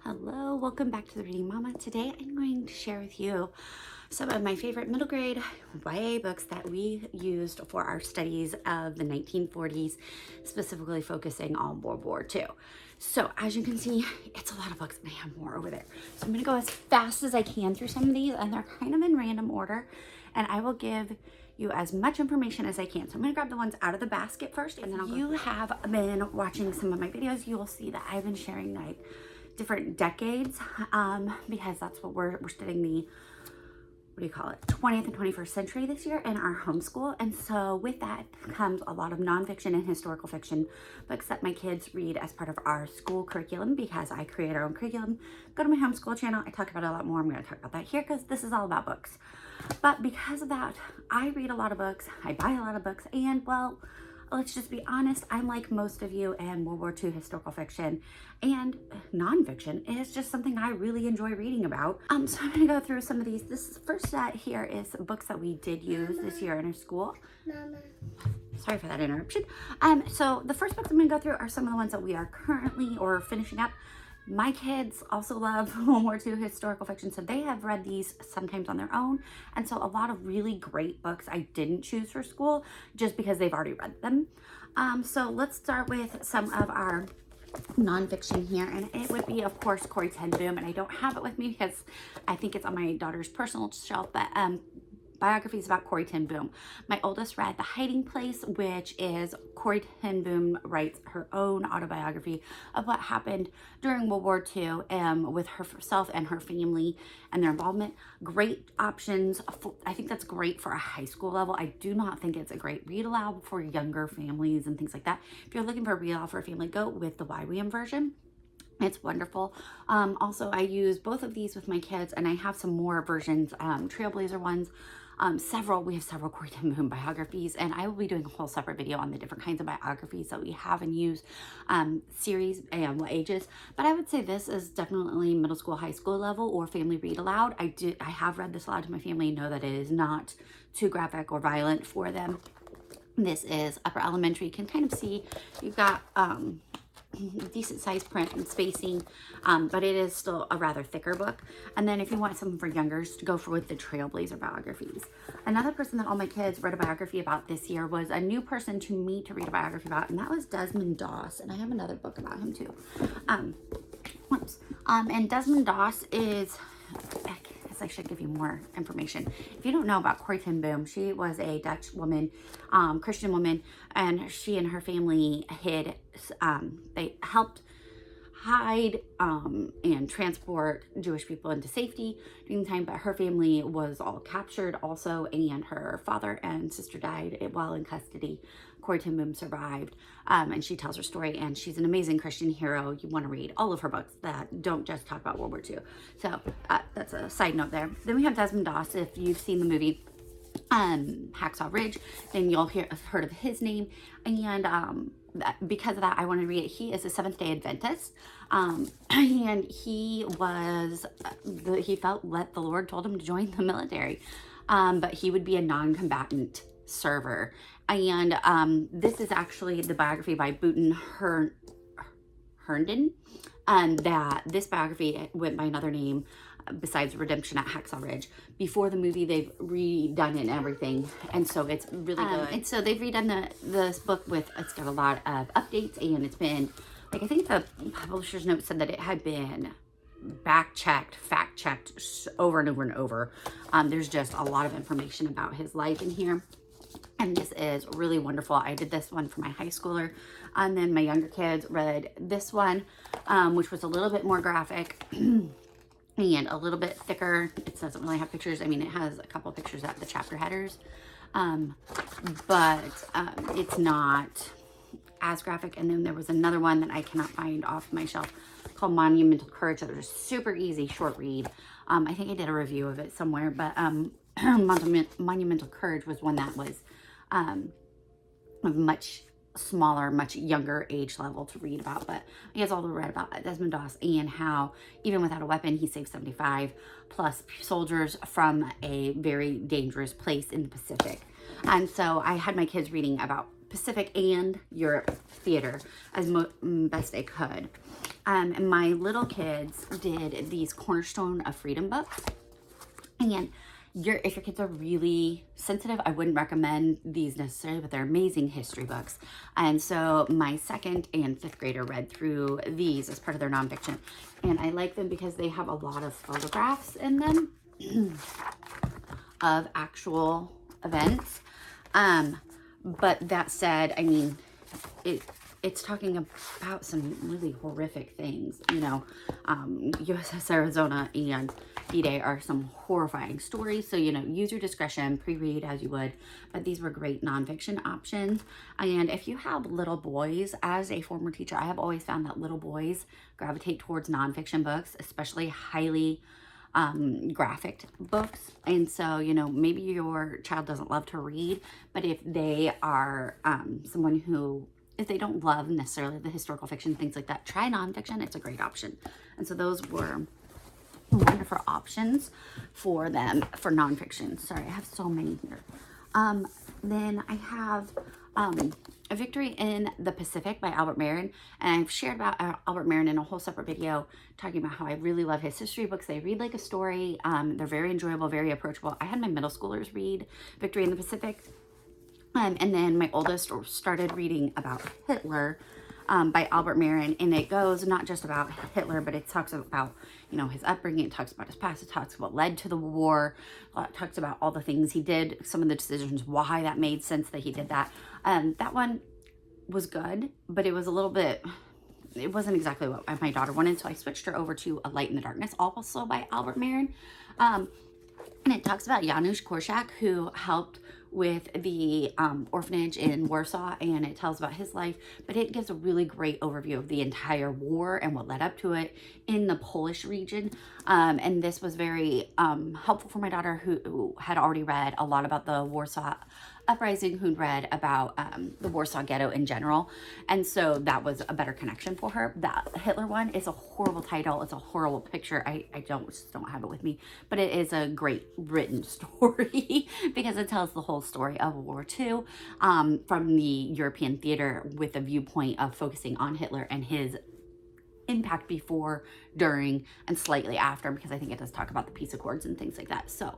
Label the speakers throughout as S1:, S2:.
S1: Hello, welcome back to the Reading Mama. Today I'm going to share with you some of my favorite middle grade YA books that we used for our studies of the 1940s, specifically focusing on World War II. So as you can see, it's a lot of books and I have more over there. So I'm going to go as fast as I can through some of these, and they're kind of in random order, and I will give you as much information as I can. So I'm going to grab the ones out of the basket first, and then if you have been watching some of my videos, you will see that I've been sharing like different decades, because that's what we're studying, the 20th and 21st century this year in our homeschool. And so with that comes a lot of nonfiction and historical fiction books that my kids read as part of our school curriculum, because I create our own curriculum. Go to my homeschool channel, I talk about it a lot more. I'm going to talk about that here because this is all about books. But because of that, I read a lot of books, I buy a lot of books, and well, let's just be honest, I'm like most of you, and World War II historical fiction and nonfiction is just something I really enjoy reading about. So I'm gonna go through some of these. This first set here is books that we did use this year in our school.
S2: Mama.
S1: Sorry for that interruption. So the first books I'm gonna go through are some of the ones that we are currently or finishing up. My kids also love World War II historical fiction, so they have read these sometimes on their own. And so a lot of really great books I didn't choose for school just because they've already read them. So let's start with some of our nonfiction here, and it would be, of course, Corrie ten Boom. And I don't have it with me because I think it's on my daughter's personal shelf, but biographies about Corrie ten Boom. My oldest read The Hiding Place, which is Corrie ten Boom writes her own autobiography of what happened during World War II with herself and her family and their involvement. Great options. I think that's great for a high school level. I do not think it's a great read aloud for younger families and things like that. If you're looking for a read aloud for a family, go with the YWAM version. It's wonderful. Also, I use both of these with my kids, and I have some more versions, Trailblazer ones. We have several Corrie ten Boom biographies, and I will be doing a whole separate video on the different kinds of biographies that we have and use, series and what ages. But I would say this is definitely middle school, high school level, or family read aloud. I have read this aloud to my family, know that it is not too graphic or violent for them. This is upper elementary. You can kind of see you've got decent size print and spacing, but it is still a rather thicker book. And then if you want something for youngers, to go for with the Trailblazer biographies. Another person that all my kids read a biography about this year was a new person to me to read a biography about, and that was Desmond Doss. And I have another book about him too. And Desmond Doss is, I should give you more information. If you don't know about Corrie ten Boom, she was a Dutch woman, Christian woman, and she and her family they helped hide and transport Jewish people into safety during the time, but her family was all captured also, and her father and sister died while in custody. Corrie ten Boom survived, and she tells her story, and she's an amazing Christian hero. You want to read all of her books that don't just talk about World War II. So that's a side note there. Then we have Desmond Doss. If you've seen the movie Hacksaw Ridge, then you'll have heard of his name, and because of that, I want to read it. He is a Seventh-day Adventist, and he felt that the Lord told him to join the military, but he would be a non-combatant server. And this is actually the biography by Booten Herndon, and that this biography went by another name besides Redemption at Hacksaw Ridge. Before the movie, they've redone it and everything, and so it's really good. And so they've redone this book it's got a lot of updates, and it's been, like, I think the publisher's note said that it had been fact-checked over and over and over. There's just a lot of information about his life in here, and this is really wonderful. I did this one for my high schooler, and then my younger kids read this one, which was a little bit more graphic and a little bit thicker. It doesn't really have pictures. I mean, it has a couple of pictures at the chapter headers, but it's not as graphic. And then there was another one that I cannot find off my shelf called Monumental Courage. That was a super easy, short read. I think I did a review of it somewhere, but Monumental Courage was one that was much smaller, much younger age level to read about. But he has also read about Desmond Doss and how even without a weapon, he saved 75 plus soldiers from a very dangerous place in the Pacific. And so I had my kids reading about Pacific and Europe theater as best I could. And my little kids did these Cornerstone of Freedom books. And if your kids are really sensitive, I wouldn't recommend these necessarily, but they're amazing history books. And so my 2nd and 5th grader read through these as part of their nonfiction. And I like them because they have a lot of photographs in them of actual events. But that said, I mean, it's talking about some really horrific things, you know. USS Arizona and D-Day are some horrifying stories. So, you know, use your discretion, pre-read as you would. But these were great nonfiction options. And if you have little boys, as a former teacher, I have always found that little boys gravitate towards nonfiction books, especially highly graphic books. And so, you know, maybe your child doesn't love to read, but if they are someone who, if they don't love necessarily the historical fiction, things like that, try nonfiction. It's a great option. And so those were wonderful options for them for nonfiction. Sorry, I have so many here. Then I have A Victory in the Pacific by Albert Marin. And I've shared about Albert Marin in a whole separate video talking about how I really love his history books. They read like a story. They're very enjoyable, very approachable. I had my middle schoolers read Victory in the Pacific. And then my oldest started reading about Hitler by Albert Marin, and it goes not just about Hitler, but it talks about, you know, his upbringing, it talks about his past, it talks about what led to the war, it talks about all the things he did, some of the decisions, why that made sense that he did that. That one was good, but it was a little bit, it wasn't exactly what my daughter wanted, so I switched her over to A Light in the Darkness, also by Albert Marin. And it talks about Janusz Korczak, who helped with the orphanage in Warsaw, and it tells about his life, but it gives a really great overview of the entire war and what led up to it in the Polish region. And this was very helpful for my daughter, who had already read a lot about the Warsaw Uprising, who'd read about the Warsaw Ghetto in general. And so that was a better connection for her. That Hitler one is a horrible title. It's a horrible picture. I just don't have it with me, but it is a great written story because it tells the whole story of World War II from the European theater with a viewpoint of focusing on Hitler and his impact before, during, and slightly after, because I think it does talk about the peace accords and things like that. So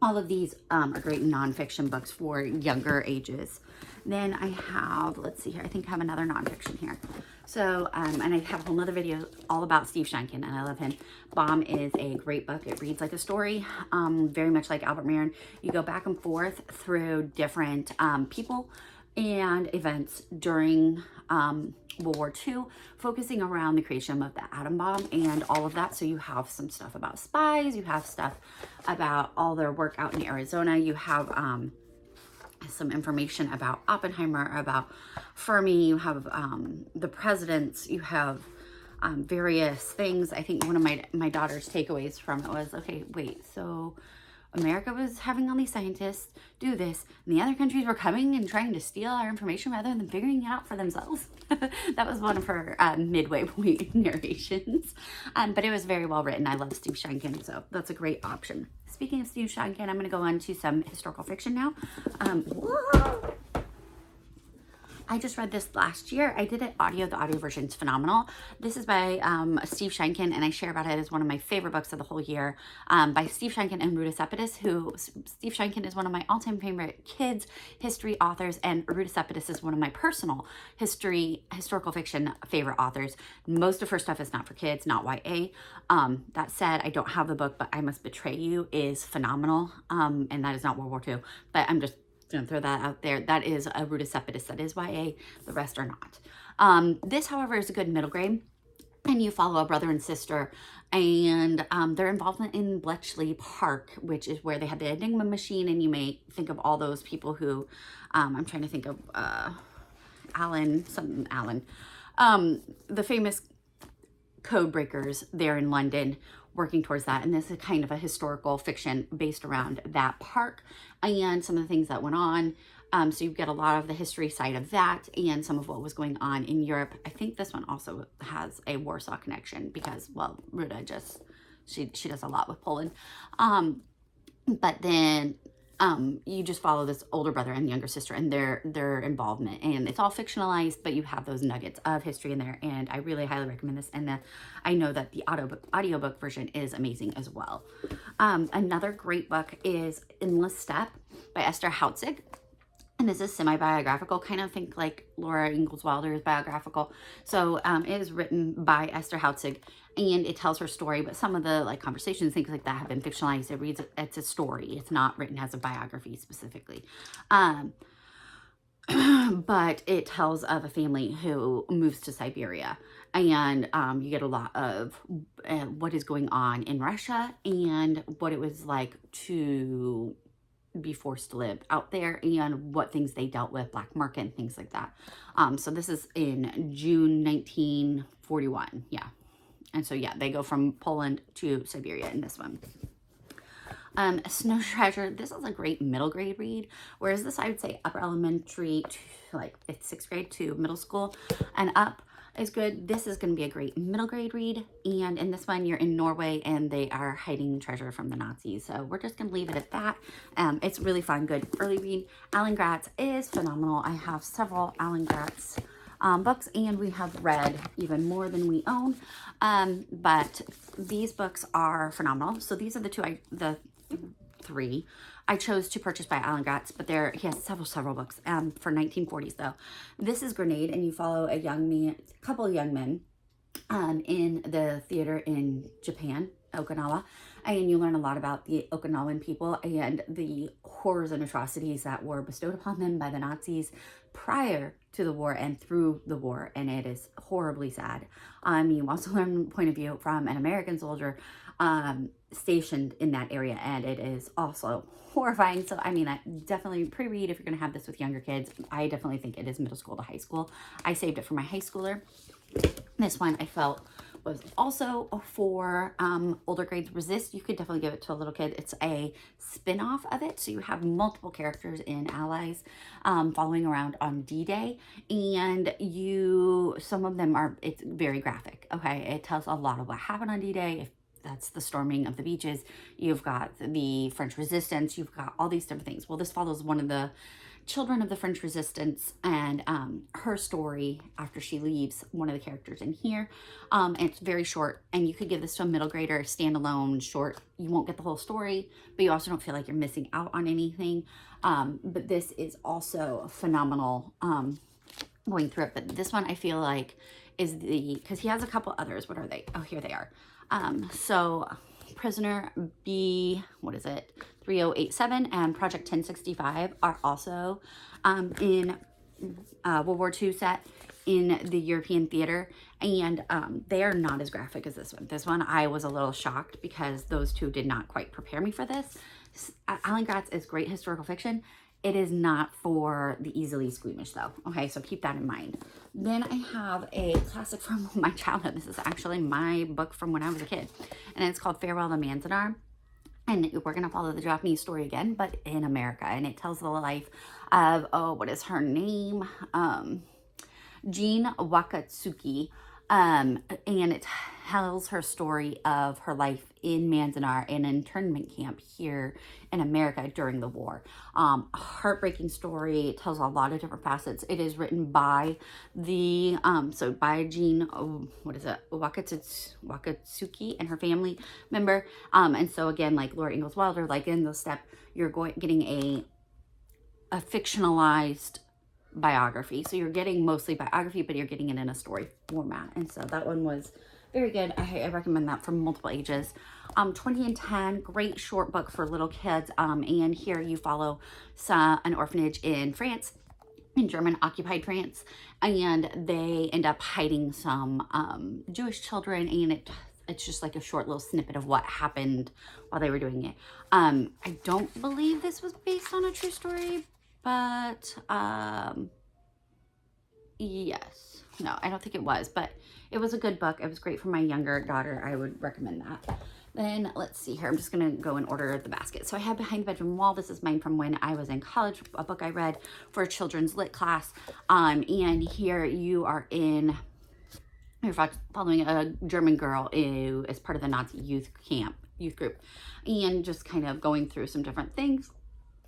S1: all of these are great nonfiction books for younger ages. Then I have, let's see here, I think I have another nonfiction here. So, and I have a whole nother video all about Steve Shankin, and I love him. Bomb is a great book. It reads like a story, very much like Albert Marin. You go back and forth through different people and events during World War II, focusing around the creation of the atom bomb and all of that. So you have some stuff about spies, you have stuff about all their work out in Arizona, you have some information about Oppenheimer, about Fermi, you have the presidents, you have various things. I think one of my daughter's takeaways from it was, okay, wait, so America was having all these scientists do this, and the other countries were coming and trying to steal our information rather than figuring it out for themselves. That was one of her midway point narrations. But it was very well written. I love Steve Shankin, so that's a great option. Speaking of Steve Shankin, I'm going to go on to some historical fiction now. Whoa! I just read this last year. I did it audio. The audio version is phenomenal. This is by Steve Shankin, and I share about it as one of my favorite books of the whole year, by Steve Shankin and Ruta Sepetys, who Steve Shankin is one of my all-time favorite kids history authors, and Ruta Sepetys is one of my personal historical fiction favorite authors. Most of her stuff is not for kids, not YA. That said, I don't have the book, but I Must Betray You is phenomenal, and that is not World War II, but I'm just going to throw that out there. That is a Ruta Sepetys. That is YA. The rest are not. This, however, is a good middle grade. And you follow a brother and sister and their involvement in Bletchley Park, which is where they had the Enigma machine. And you may think of all those people who, I'm trying to think of Allen, the famous code breakers there in London, working towards that. And this is kind of a historical fiction based around that park and some of the things that went on. So you get a lot of the history side of that and some of what was going on in Europe. I think this one also has a Warsaw connection because, well, Ruta just, she does a lot with Poland. But then you just follow this older brother and younger sister and their involvement, and it's all fictionalized, but you have those nuggets of history in there, and I really highly recommend this. And I know that the audiobook version is amazing as well. Another great book is Endless Step by Esther Hautzig. And this is semi-biographical, kind of think like Laura Ingalls Wilder's biographical. So it is written by Esther Hautzig, and it tells her story, but some of the like conversations, things like that have been fictionalized. It's a story. It's not written as a biography specifically. But it tells of a family who moves to Siberia, and you get a lot of what is going on in Russia and what it was like to be forced to live out there and what things they dealt with, black market and things like that. So this is in June 1941. Yeah. And so yeah, they go from Poland to Siberia in this one. Snow Treasure, this is a great middle grade read, whereas this I would say upper elementary to like 5th, 6th grade to middle school and up is good. This is going to be a great middle grade read, and in this one you're in Norway and they are hiding treasure from the Nazis, so we're just going to leave it at that. It's really fun, good early read. Alan Gratz is phenomenal. I have several Alan Gratz books, and we have read even more than we own, but these books are phenomenal. So these are the three I chose to purchase by Alan Gratz, but he has several books for 1940s though. This is Grenade, and you follow a couple of young men in the theater in Japan, Okinawa, and you learn a lot about the Okinawan people and the horrors and atrocities that were bestowed upon them by the Nazis prior to the war and through the war, and it is horribly sad. You also learn the point of view from an American soldier stationed in that area, and it is also horrifying. So I mean, I definitely pre-read if you're going to have this with younger kids. I definitely think it is middle school to high school. I saved it for my high schooler. This one I felt was also for older grades. Resist, you could definitely give it to a little kid. It's a spin-off of it, so you have multiple characters in Allies following around on D-Day, and some of them it's very graphic. Okay, it tells a lot of what happened on D-Day. If that's the storming of the beaches, you've got the French resistance, you've got all these different things. Well, this follows one of the children of the French resistance and her story after she leaves, one of the characters in here. It's very short, and you could give this to a middle grader, standalone, short. You won't get the whole story, but you also don't feel like you're missing out on anything. But this is also phenomenal going through it. But this one I feel like is because he has a couple others. What are they? Oh, here they are. So Prisoner B, 3087 and Project 1065 are also in World War II set in the European theater, and they are not as graphic as this one. This one I was a little shocked because those two did not quite prepare me for this. Alan Gratz is great historical fiction. It is not for the easily squeamish though. Okay, so keep that in mind. Then I have a classic from my childhood. This is actually my book from when I was a kid, and it's called Farewell to Manzanar. And we're going to follow the Japanese story again, but in America. And it tells the life of, what is her name? Jin Wakatsuki. And it tells her story of her life in Manzanar, in an internment camp here in America during the war. Heartbreaking story. It tells a lot of different facets. It is written by by Jin, Wakatsuki and her family member. And so again, like Laura Ingalls Wilder, like in the step, you're getting a fictionalized biography. So you're getting mostly biography, but you're getting it in a story format. And so that one was very good. I recommend that for multiple ages. 20 and 10, great short book for little kids. And here you follow an orphanage in France, in German occupied France, and they end up hiding some Jewish children, and it's just like a short little snippet of what happened while they were doing it. I don't believe this was based on a true story, but yes. No, I don't think it was, but it was a good book. It was great for my younger daughter. I would recommend that. Then let's see here. I'm just going to go in order of the basket. So I have Behind the Bedroom Wall. This is mine from when I was in college, a book I read for a children's lit class. And here you're following a German girl who is part of the Nazi youth group, and just kind of going through some different things.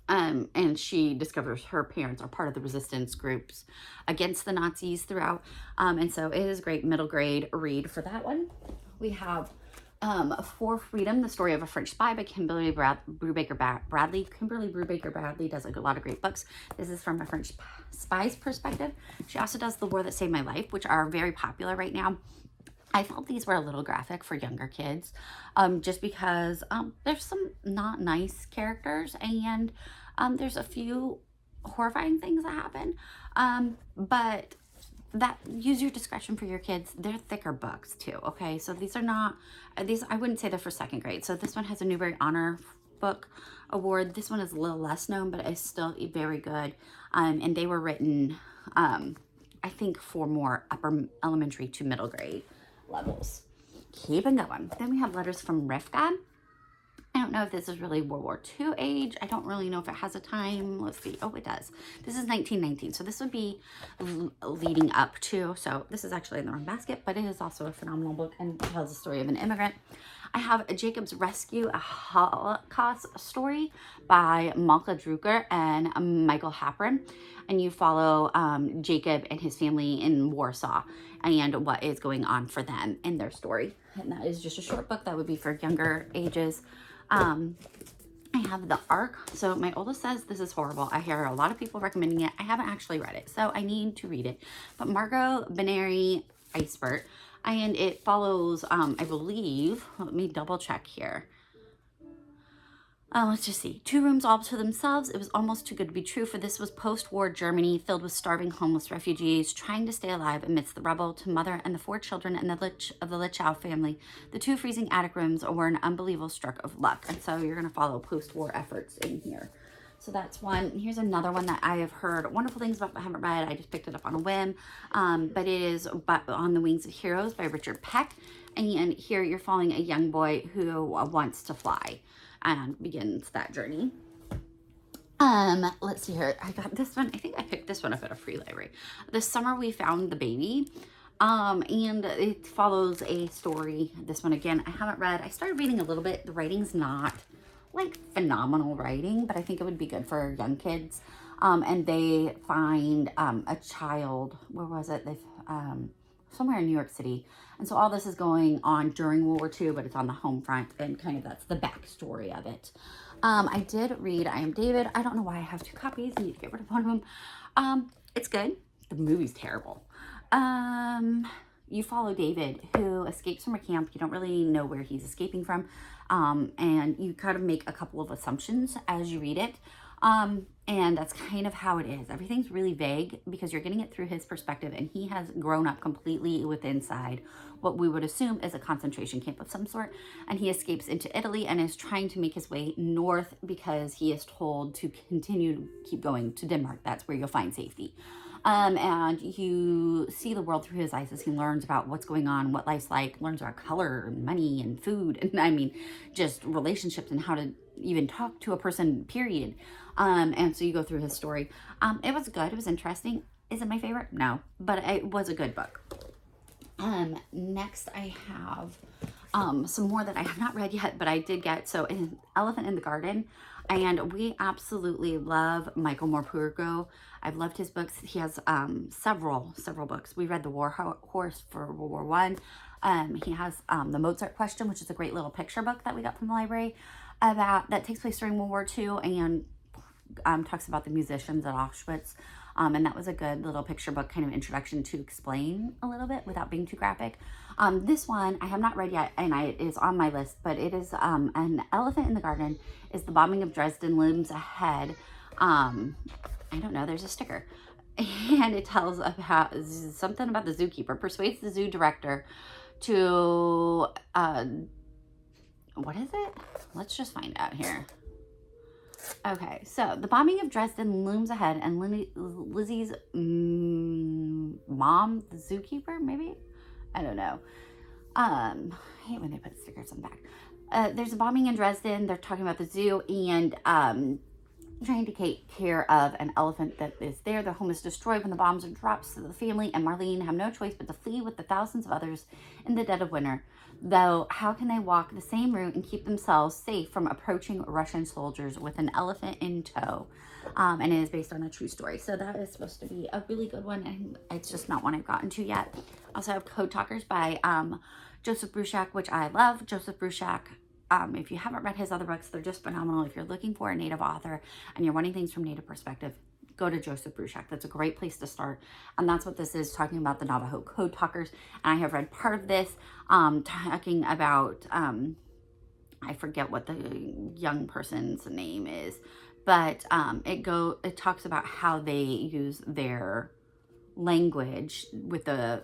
S1: And she discovers her parents are part of the resistance groups against the Nazis throughout. And so it is a great middle grade read for that one. We have For Freedom, the story of a French spy by Kimberly Brubaker Bradley. Kimberly Brubaker Bradley does a lot of great books. This is from a French spy's perspective. She also does The War That Saved My Life, which are very popular right now. I felt these were a little graphic for younger kids, just because there's some not nice characters, and there's a few horrifying things that happen. But that, use your discretion for your kids. They're thicker books too, okay? So these are not, I wouldn't say they're for second grade. So this one has a Newbery Honor Book Award. This one is a little less known, but it's still very good. And they were written, I think, for more upper elementary to middle grade levels. Keeping going. Then we have Letters from Rivka. I don't know if this is really World War II age. I don't really know if it has a time. Let's see. Oh, it does. This is 1919. So this would be leading up to. So this is actually in the wrong basket, but it is also a phenomenal book and tells the story of an immigrant. I have Jacob's Rescue, a Holocaust story by Malka Drucker and Michael Hapron. And you follow Jacob and his family in Warsaw and what is going on for them in their story. And that is just a short book that would be for younger ages. I have The Ark. So my oldest says this is horrible. I hear a lot of people recommending it. I haven't actually read it, so I need to read it. But Margot Benary Eisbert, and it follows, I believe, let me double check here. Let's just see. 2 rooms all to themselves. It was almost too good to be true, for this was post-war Germany filled with starving homeless refugees trying to stay alive amidst the rubble. To mother and the 4 children and of the Lichow family, the 2 freezing attic rooms were an unbelievable stroke of luck. And so you're going to follow post-war efforts in here. So that's one. Here's another one that I have heard wonderful things about but haven't read. I just picked it up on a whim. But it is On the Wings of Heroes by Richard Peck. And here you're following a young boy who wants to fly and begins that journey. Let's see here. I got this one. I think I picked this one up at a free library. This Summer We Found the Baby. And it follows a story. This one, again, I haven't read. I started reading a little bit. The writing's not like phenomenal writing, but I think it would be good for young kids. And they find a child. Where was it? They've somewhere in New York City. And so all this is going on during World War II, but it's on the home front, and kind of that's the backstory of it. I did read I Am David. I don't know why I have 2 copies. I need to get rid of one of them. It's good. The movie's terrible. You follow David, who escapes from a camp. You don't really know where he's escaping from. And you kind of make a couple of assumptions as you read it. And that's kind of how it is. Everything's really vague because you're getting it through his perspective, and he has grown up completely inside what we would assume is a concentration camp of some sort. And he escapes into Italy and is trying to make his way north because he is told to continue to keep going to Denmark. That's where you'll find safety. And you see the world through his eyes as he learns about what's going on, what life's like, learns about color and money and food, and I mean, just relationships and how to even talk to a person, period. And so you go through his story. It was good. It was interesting. Is it my favorite? No, but it was a good book. Next I have some more that I have not read yet, but I did get. So in Elephant in the Garden, and we absolutely love Michael Morpurgo. I've loved his books. He has several books. We read The War Horse for World War I. He has The Mozart Question, which is a great little picture book that we got from the library that takes place during World War II and talks about the musicians at Auschwitz. And that was a good little picture book, kind of introduction to explain a little bit without being too graphic. This one I have not read yet, and it is on my list, but it is An Elephant in the Garden is the bombing of Dresden looms ahead. I don't know, there's a sticker. And it tells about something about the zookeeper persuades the zoo director to, what is it? Let's just find out here. Okay, so the bombing of Dresden looms ahead, and Lizzie's mom, the zookeeper, maybe? I don't know. I hate when they put stickers on the back. There's a bombing in Dresden. They're talking about the zoo, and trying to take care of an elephant that is there. Their home is destroyed when the bombs are dropped, so the family and Marlene have no choice but to flee with the thousands of others in the dead of winter. Though, how can they walk the same route and keep themselves safe from approaching Russian soldiers with an elephant in tow? And it is based on a true story. So that is supposed to be a really good one, and it's just not one I've gotten to yet. Also, I have Code Talkers by Joseph Bruchac, which I love. Joseph Bruchac, if you haven't read his other books, they're just phenomenal. If you're looking for a Native author and you're wanting things from Native perspective, go to Joseph Bruchac. That's a great place to start. And that's what this is, talking about the Navajo Code Talkers. And I have read part of this, talking about, I forget what the young person's name is, but it talks about how they use their language with the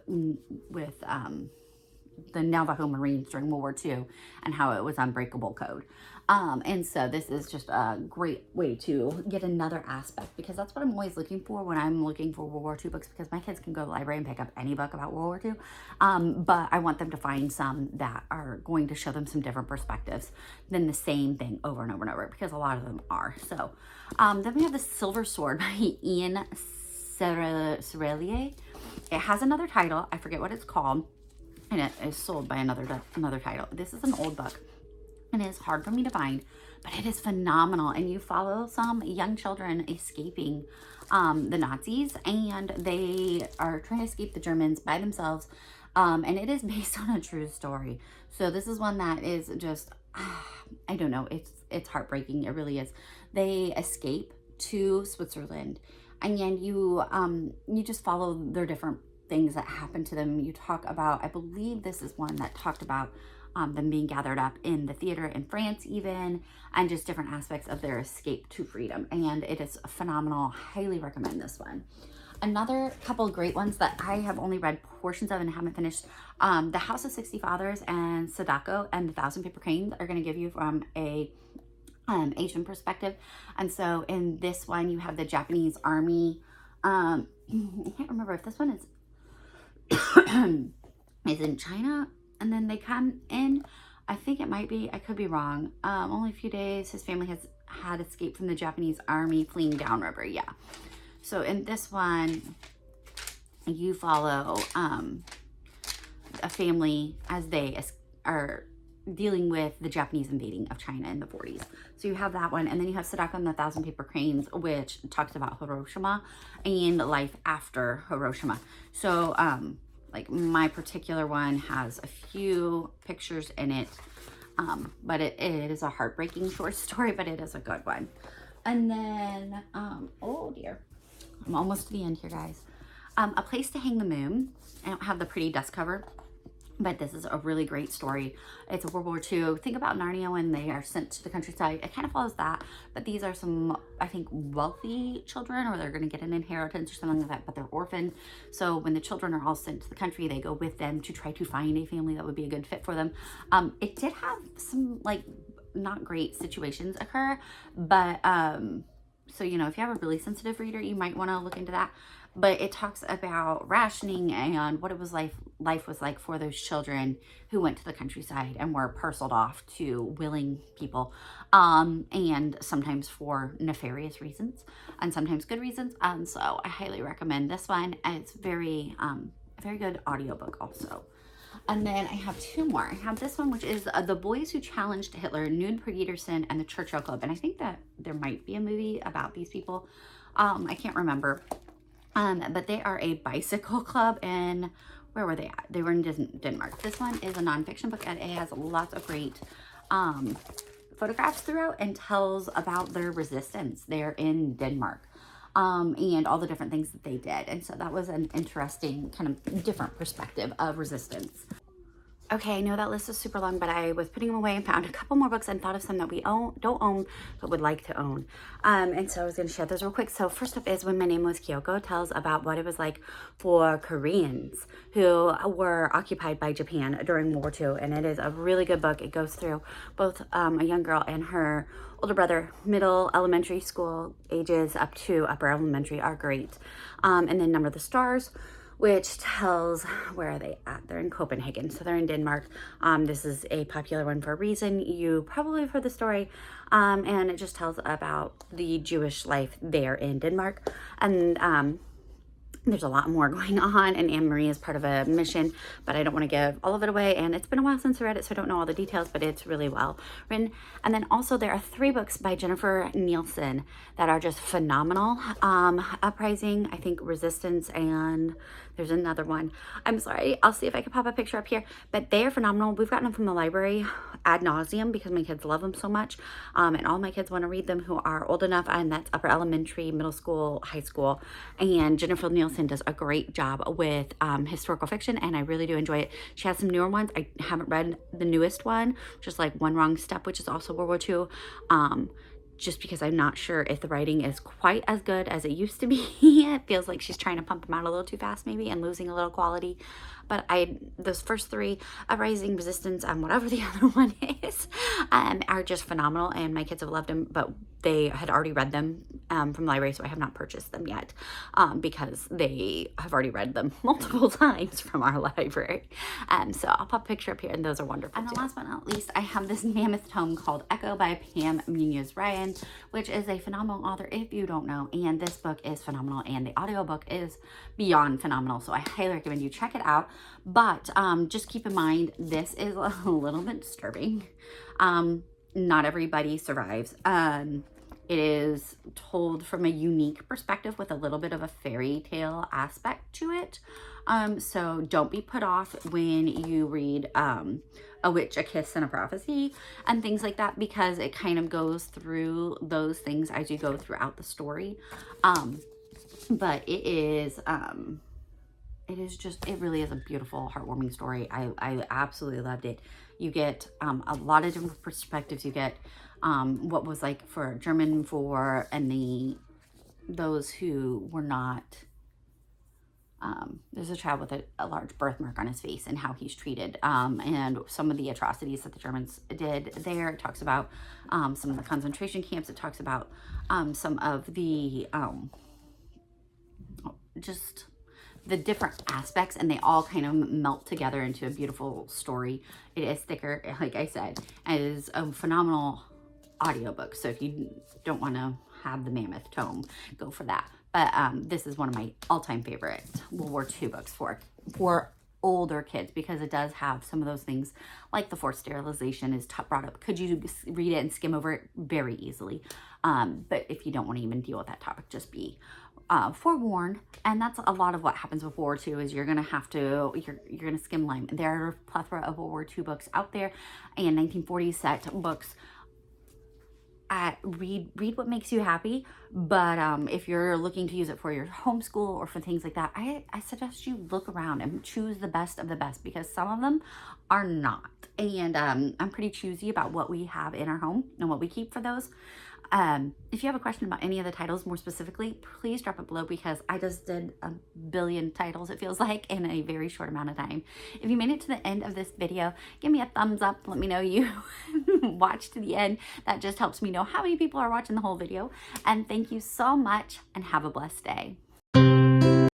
S1: Navajo Marines during World War II and how it was unbreakable code. And so this is just a great way to get another aspect, because that's what I'm always looking for when I'm looking for World War II books, because my kids can go to the library and pick up any book about World War II. But I want them to find some that are going to show them some different perspectives than the same thing over and over and over, because a lot of them are. So then we have The Silver Sword by Ian Serraillier. It has another title. I forget what it's called. And it is sold by another title. This is an old book, and it is hard for me to find, but it is phenomenal. And you follow some young children escaping the Nazis, and they are trying to escape the Germans by themselves. And it is based on a true story. So this is one that is just, I don't know, it's heartbreaking. It really is. They escape to Switzerland, and then you just follow their different things that happen to them. You talk about, I believe this is one that talked about them being gathered up in the theater in France even, and just different aspects of their escape to freedom. And it is phenomenal. Highly recommend this one. Another couple of great ones that I have only read portions of and haven't finished, The House of 60 Fathers and Sadako and the Thousand Paper Cranes are going to give you from a Asian perspective. And so in this one, you have the Japanese army. I can't remember if this one is in China, and then they come in. I think it might be, I could be wrong. Only a few days, his family has had escaped from the Japanese army fleeing downriver. Yeah. So in this one, you follow a family as they are dealing with the Japanese invading of China in the 40s. So you have that one, and then you have Sadako and the Thousand Paper Cranes, which talks about Hiroshima and life after Hiroshima. So like my particular one has a few pictures in it, but it is a heartbreaking short story, but it is a good one. And then oh dear, I'm almost to the end here, guys. A Place to Hang the Moon. I don't have the pretty dust cover, but this is a really great story. It's a World War II. Think about Narnia when they are sent to the countryside. It kind of follows that, but these are some, I think, wealthy children, or they're going to get an inheritance or something like that, but they're orphaned. So when the children are all sent to the country, they go with them to try to find a family that would be a good fit for them. It did have some, like, not great situations occur, but so, you know, if you have a really sensitive reader, you might want to look into that. But it talks about rationing and what it was life was like for those children who went to the countryside and were parceled off to willing people, and sometimes for nefarious reasons and sometimes good reasons. And so I highly recommend this one. And it's very good audiobook also. And then I have two more. I have this one, which is The Boys Who Challenged Hitler, Knud Peterson and the Churchill Club. And I think that there might be a movie about these people. I can't remember. But they are a bicycle club, and where were they at? They were in Denmark. This one is a nonfiction book, and it has lots of great photographs throughout and tells about their resistance there in Denmark, and all the different things that they did. And so that was an interesting kind of different perspective of resistance. Okay, I know that list is super long, but I was putting them away and found a couple more books and thought of some that we don't own, but would like to own. And so I was going to share those real quick. So first up is When My Name Was Kyoko, tells about what it was like for Koreans who were occupied by Japan during World War II. And it is a really good book. It goes through both a young girl and her older brother. Middle elementary school ages up to upper elementary are great. And then Number of the Stars, which tells where are they at. They're in Copenhagen, so they're in Denmark. This is a popular one for a reason. You probably have heard the story, and it just tells about the Jewish life there in Denmark. And there's a lot more going on, and Anne-Marie is part of a mission, but I don't want to give all of it away, and it's been a while since I read it, so I don't know all the details, but it's really well written. And then also there are 3 books by Jennifer Nielsen that are just phenomenal. Uprising, I think Resistance, and there's another one. I'm sorry, I'll see if I can pop a picture up here, but they are phenomenal. We've gotten them from the library ad nauseum because my kids love them so much, and all my kids want to read them who are old enough, and that's upper elementary, middle school, high school. And Jennifer Nielsen does a great job with historical fiction, and I really do enjoy it. She has some newer ones. I haven't read the newest one, just like One Wrong Step, which is also World War II. Just because I'm not sure if the writing is quite as good as it used to be. It feels like she's trying to pump them out a little too fast maybe and losing a little quality. But those first 3, Uprising, Resistance, and whatever the other one is, are just phenomenal, and my kids have loved them, but they had already read them from the library, so I have not purchased them yet because they have already read them multiple times from our library. So I'll pop a picture up here, and those are wonderful. And last but not least, I have this mammoth tome called Echo by Pam Munoz-Ryan, which is a phenomenal author if you don't know, and this book is phenomenal, and the audiobook is beyond phenomenal, so I highly recommend you check it out. But just keep in mind, this is a little bit disturbing. Not everybody survives. It is told from a unique perspective with a little bit of a fairy tale aspect to it. So don't be put off when you read A Witch, a Kiss, and a Prophecy and things like that, because it kind of goes through those things as you go throughout the story. But it is just, it really is a beautiful, heartwarming story. I absolutely loved it. You get a lot of different perspectives. You get what was like for German war and those who were not, there's a child with a large birthmark on his face and how he's treated, and some of the atrocities that the Germans did there. It talks about some of the concentration camps. It talks about some of the just the different aspects, and they all kind of melt together into a beautiful story. It is thicker, like I said. It is a phenomenal audiobook, so if you don't want to have the mammoth tome, go for that. But this is one of my all-time favorite World War II books for older kids, because it does have some of those things like the forced sterilization is brought up. Could you read it and skim over it? Very easily. But if you don't want to even deal with that topic, just be forewarned. And that's a lot of what happens with World War II is you're going to have to, you're going to skim line. There are a plethora of World War II books out there and 1940s set books. Read what makes you happy, but if you're looking to use it for your homeschool or for things like that, I suggest you look around and choose the best of the best, because some of them are not. And I'm pretty choosy about what we have in our home and what we keep for those. If you have a question about any of the titles more specifically, please drop it below, because I just did a billion titles, it feels like, in a very short amount of time. If you made it to the end of this video, give me a thumbs up. Let me know you watched to the end. That just helps me know how many people are watching the whole video. And thank you so much, and have a blessed day.